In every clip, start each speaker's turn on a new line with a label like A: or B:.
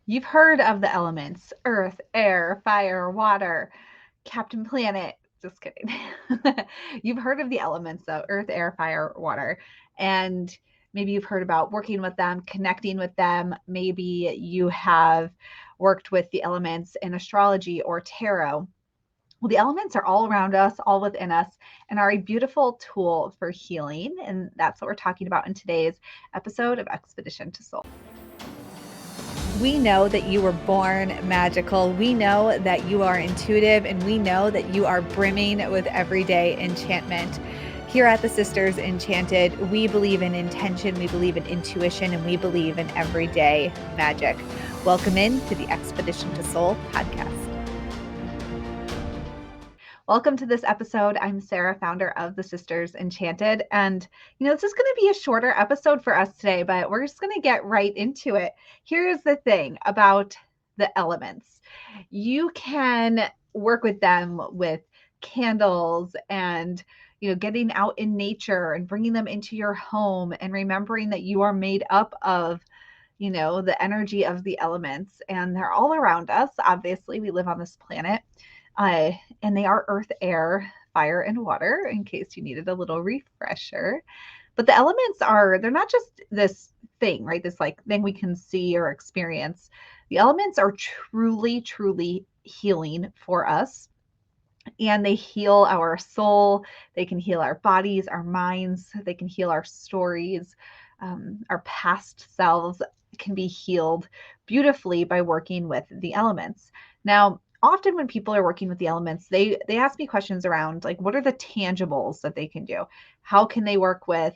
A: You've heard of the elements: earth, air, fire, water, Captain Planet. Just kidding. You've heard of the elements though: earth, air, fire, water. And maybe you've heard about working with them, connecting with them. Maybe you have worked with the elements in astrology or tarot. Well, the elements are all around us, all within us, and are a beautiful tool for healing. And that's what we're talking about in today's episode of Expedition to Soul. We know that you were born magical. We know that you are intuitive, and we know that you are brimming with everyday enchantment. Here at the Sisters Enchanted, we believe in intention, we believe in intuition, and we believe in everyday magic. Welcome in to the Expedition to Soul podcast. Welcome to this episode. I'm Sarah, founder of the Sisters Enchanted. And, this is going to be a shorter episode for us today, but we're just going to get right into it. Here's the thing about the elements. You can work with them with candles and, getting out in nature and bringing them into your home and remembering that you are made up of the energy of the elements, and they're all around us. Obviously, we live on this planet. And they are earth, air, fire, and water, in case you needed a little refresher. But the elements they're not just this thing, right? This like thing we can see or experience. The elements are truly, truly healing for us. And they heal our soul. They can heal our bodies, our minds. They can heal our stories. Our past selves can be healed beautifully by working with the elements. Now, often when people are working with the elements, they ask me questions around like, what are the tangibles that they can do? How can they work with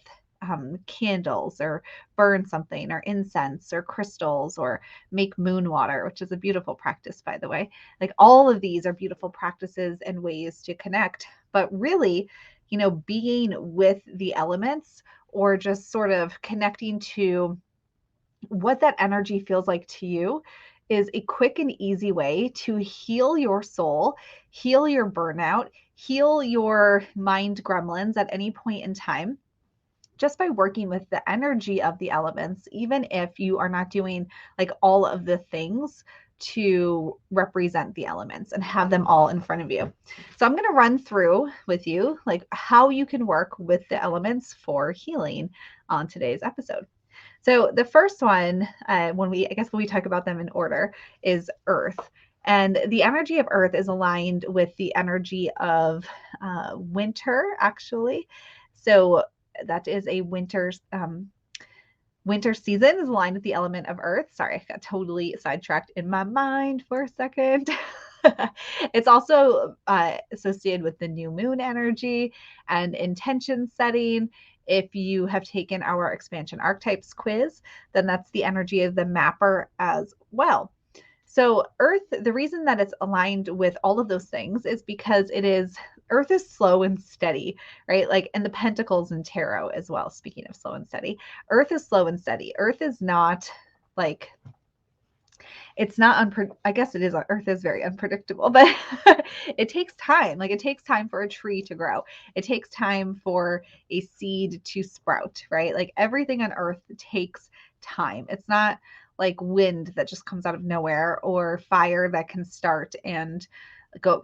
A: candles or burn something or incense or crystals or make moon water, which is a beautiful practice, by the way. Like all of these are beautiful practices and ways to connect. But really, being with the elements or just sort of connecting to what that energy feels like to you is a quick and easy way to heal your soul, heal your burnout, heal your mind gremlins at any point in time, just by working with the energy of the elements, even if you are not doing like all of the things to represent the elements and have them all in front of you. So I'm going to run through with you like how you can work with the elements for healing on today's episode. So the first one, when we talk about them in order, is earth. And the energy of earth is aligned with the energy of winter, actually. So that is a winter season is aligned with the element of earth. Sorry, I got totally sidetracked in my mind for a second. It's also associated with the new moon energy and intention setting. If you have taken our Expansion Archetypes quiz, then that's the energy of the mapper as well. So Earth, the reason that it's aligned with all of those things is because Earth is slow and steady, right? Like, and the pentacles in tarot as well. Speaking of slow and steady, Earth is slow and steady. Earth is not like, it's not, I guess it is, Earth is very unpredictable, but it takes time. Like it takes time for a tree to grow. It takes time for a seed to sprout, right? Like everything on Earth takes time. It's not like wind that just comes out of nowhere or fire that can start and go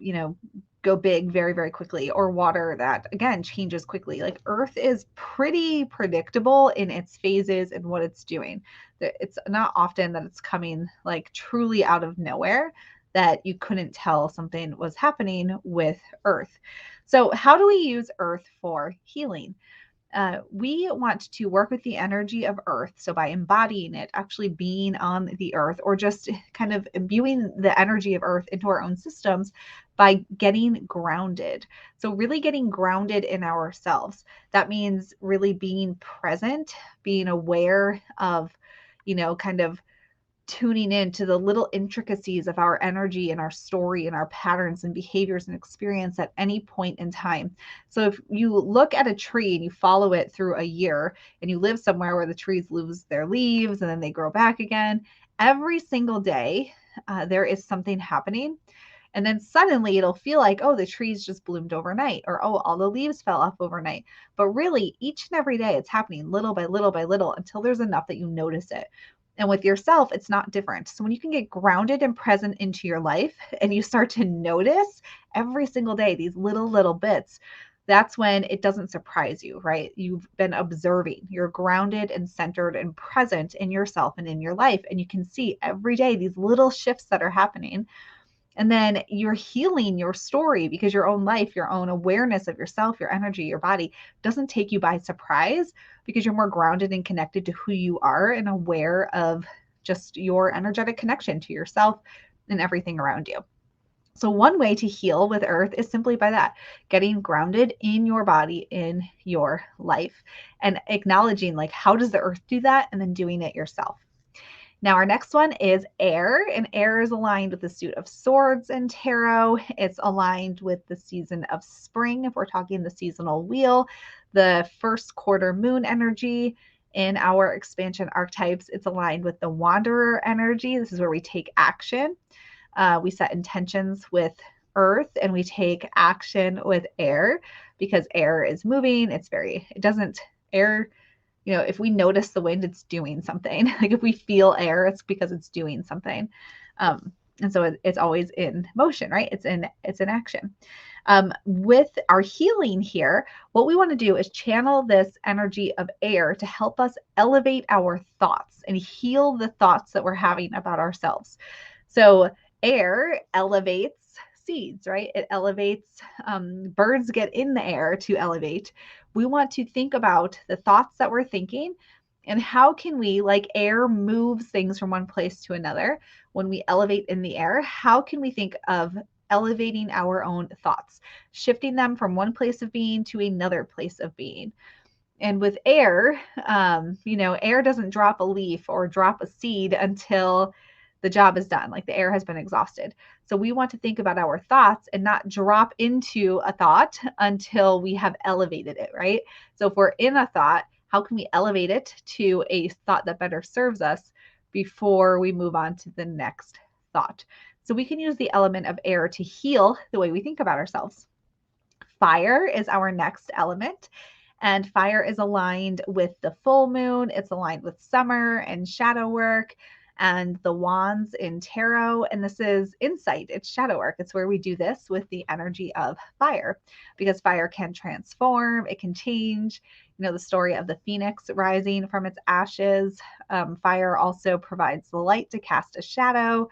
A: big very, very quickly, or water that again changes quickly. Like Earth is pretty predictable in its phases and what it's doing. It's not often that it's coming like truly out of nowhere that you couldn't tell something was happening with Earth. So how do we use Earth for healing? We want to work with the energy of Earth. So by embodying it, actually being on the Earth, or just kind of imbuing the energy of Earth into our own systems by getting grounded. So really getting grounded in ourselves. That means really being present, being aware of, kind of tuning into the little intricacies of our energy and our story and our patterns and behaviors and experience at any point in time. So if you look at a tree and you follow it through a year and you live somewhere where the trees lose their leaves and then they grow back again, every single day there is something happening. And then suddenly it'll feel like, oh, the trees just bloomed overnight, or, oh, all the leaves fell off overnight. But really, each and every day it's happening little by little by little until there's enough that you notice it. And with yourself, it's not different. So when you can get grounded and present into your life and you start to notice every single day these little bits, that's when it doesn't surprise you, right? You've been observing, you're grounded and centered and present in yourself and in your life. And you can see every day these little shifts that are happening. And then you're healing your story because your own life, your own awareness of yourself, your energy, your body doesn't take you by surprise because you're more grounded and connected to who you are and aware of just your energetic connection to yourself and everything around you. So one way to heal with earth is simply by that, getting grounded in your body, in your life, and acknowledging like, how does the earth do that? And then doing it yourself. Now, our next one is air, and air is aligned with the suit of swords in tarot. It's aligned with the season of spring, if we're talking the seasonal wheel, the first quarter moon energy. In our expansion archetypes, it's aligned with the wanderer energy. This is where we take action. We set intentions with earth and we take action with air because air is moving. Air, if we notice the wind, it's doing something. Like if we feel air, it's because it's doing something. And so it's always in motion, right? It's in action. With our healing here, what we want to do is channel this energy of air to help us elevate our thoughts and heal the thoughts that we're having about ourselves. So air elevates seeds, right? It elevates, birds get in the air to elevate. We want to think about the thoughts that we're thinking and how can we, like air moves things from one place to another. When we elevate in the air, how can we think of elevating our own thoughts, shifting them from one place of being to another place of being? And with air, air doesn't drop a leaf or drop a seed until the job is done, like the air has been exhausted. So we want to think about our thoughts and not drop into a thought until we have elevated it, right? So if we're in a thought, how can we elevate it to a thought that better serves us before we move on to the next thought? So we can use the element of air to heal the way we think about ourselves. Fire is our next element. And fire is aligned with the full moon. It's aligned with summer and shadow work and the wands in tarot. And this is insight. It's shadow work. It's where we do this with the energy of fire because fire can transform. It can change. The story of the phoenix rising from its ashes. Fire also provides the light to cast a shadow.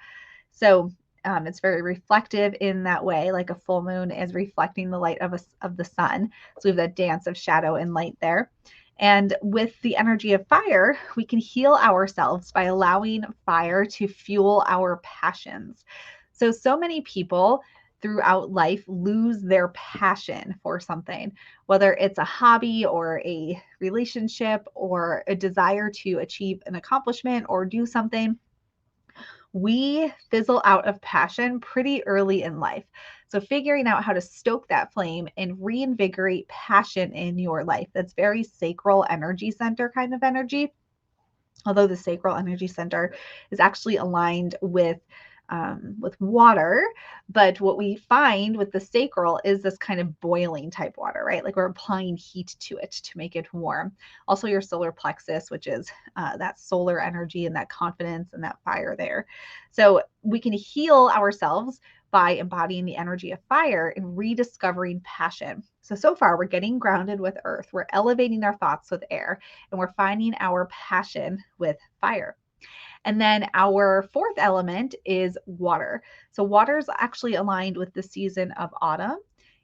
A: So it's very reflective in that way, like a full moon is reflecting the light of the sun. So we have that dance of shadow and light there. And with the energy of fire, we can heal ourselves by allowing fire to fuel our passions. So many people throughout life lose their passion for something, whether it's a hobby or a relationship or a desire to achieve an accomplishment or do something. We fizzle out of passion pretty early in life. So figuring out how to stoke that flame and reinvigorate passion in your life. That's very sacral energy center kind of energy. Although the sacral energy center is actually aligned with water, but what we find with the sacral is this kind of boiling type water, right? Like we're applying heat to it to make it warm. Also your solar plexus, which is that solar energy and that confidence and that fire there. So we can heal ourselves by embodying the energy of fire and rediscovering passion. So far we're getting grounded with earth, we're elevating our thoughts with air, and we're finding our passion with fire. And then our fourth element is water. So water is actually aligned with the season of autumn.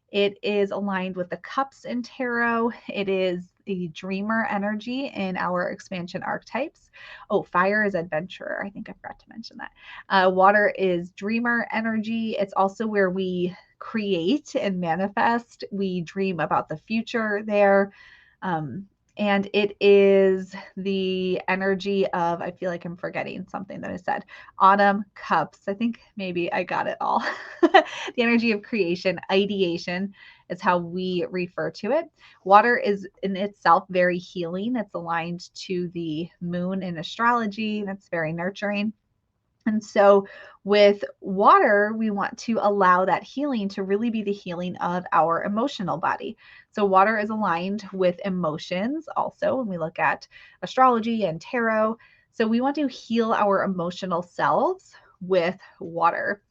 A: It is aligned with the cups in tarot. It is the dreamer energy in our expansion archetypes. Oh, fire is adventurer. I think I forgot to mention that. Water is dreamer energy. It's also where we create and manifest. We dream about the future there. And it is the energy of, I feel like I'm forgetting something that I said, autumn cups. I think maybe I got it all. The energy of creation, ideation is how we refer to it. Water is in itself very healing. It's aligned to the moon in astrology. That's very nurturing. And so with water, we want to allow that healing to really be the healing of our emotional body. So water is aligned with emotions also when we look at astrology and tarot. So we want to heal our emotional selves with water.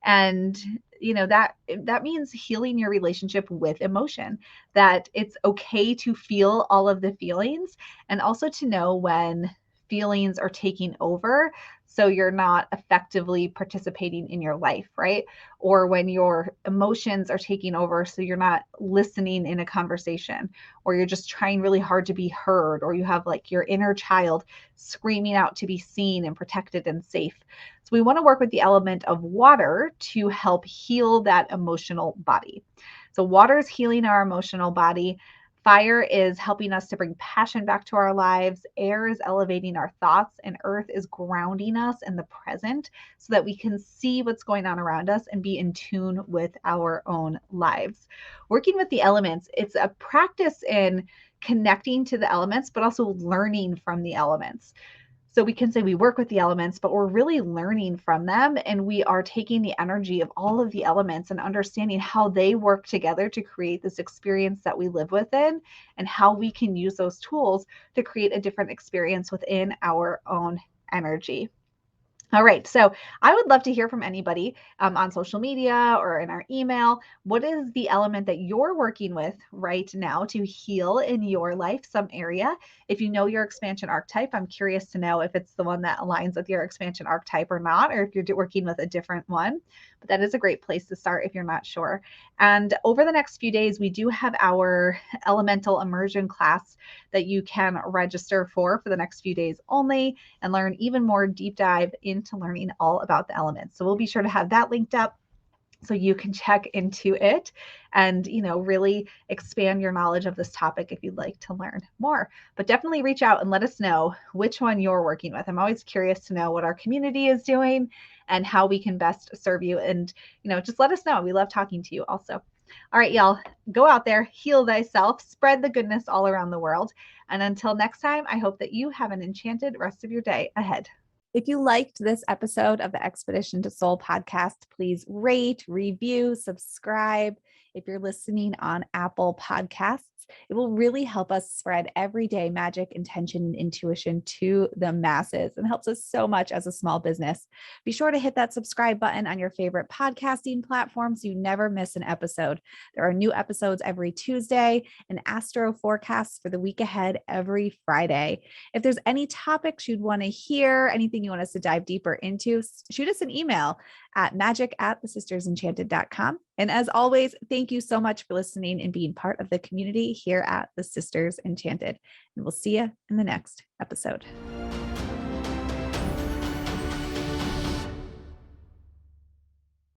A: And that means healing your relationship with emotion, that it's okay to feel all of the feelings, and also to know when feelings are taking over, so you're not effectively participating in your life, right? Or when your emotions are taking over, so you're not listening in a conversation, or you're just trying really hard to be heard, or you have like your inner child screaming out to be seen and protected and safe. So we want to work with the element of water to help heal that emotional body. So water is healing our emotional body. Fire is helping us to bring passion back to our lives. Air is elevating our thoughts, and earth is grounding us in the present so that we can see what's going on around us and be in tune with our own lives. Working with the elements, it's a practice in connecting to the elements, but also learning from the elements. So we can say we work with the elements, but we're really learning from them. And we are taking the energy of all of the elements and understanding how they work together to create this experience that we live within, and how we can use those tools to create a different experience within our own energy. All right. So I would love to hear from anybody on social media or in our email. What is the element that you're working with right now to heal in your life, some area? If you know your expansion archetype, I'm curious to know if it's the one that aligns with your expansion archetype or not, or if you're working with a different one. But that is a great place to start if you're not sure. And over the next few days, we do have our elemental immersion class that you can register for the next few days only, and learn even more deep dive into learning all about the elements. So we'll be sure to have that linked up so you can check into it and really expand your knowledge of this topic if you'd like to learn more. But definitely reach out and let us know which one you're working with. I'm always curious to know what our community is doing and how we can best serve you. And just let us know. We love talking to you also. All right, y'all, go out there, heal thyself, spread the goodness all around the world. And until next time, I hope that you have an enchanted rest of your day ahead.
B: If you liked this episode of the Expedition to Soul podcast, please rate, review, subscribe. If you're listening on Apple Podcasts, it will really help us spread everyday magic, intention, and intuition to the masses, and helps us so much as a small business. Be sure to hit that subscribe button on your favorite podcasting platform so you never miss an episode. There are new episodes every Tuesday and astro forecasts for the week ahead every Friday. If there's any topics you'd want to hear, anything you want us to dive deeper into, shoot us an email at magic@thesistersenchanted.com. And as always, thank you so much for listening and being part of the community here at the Sisters Enchanted. And we'll see you in the next episode.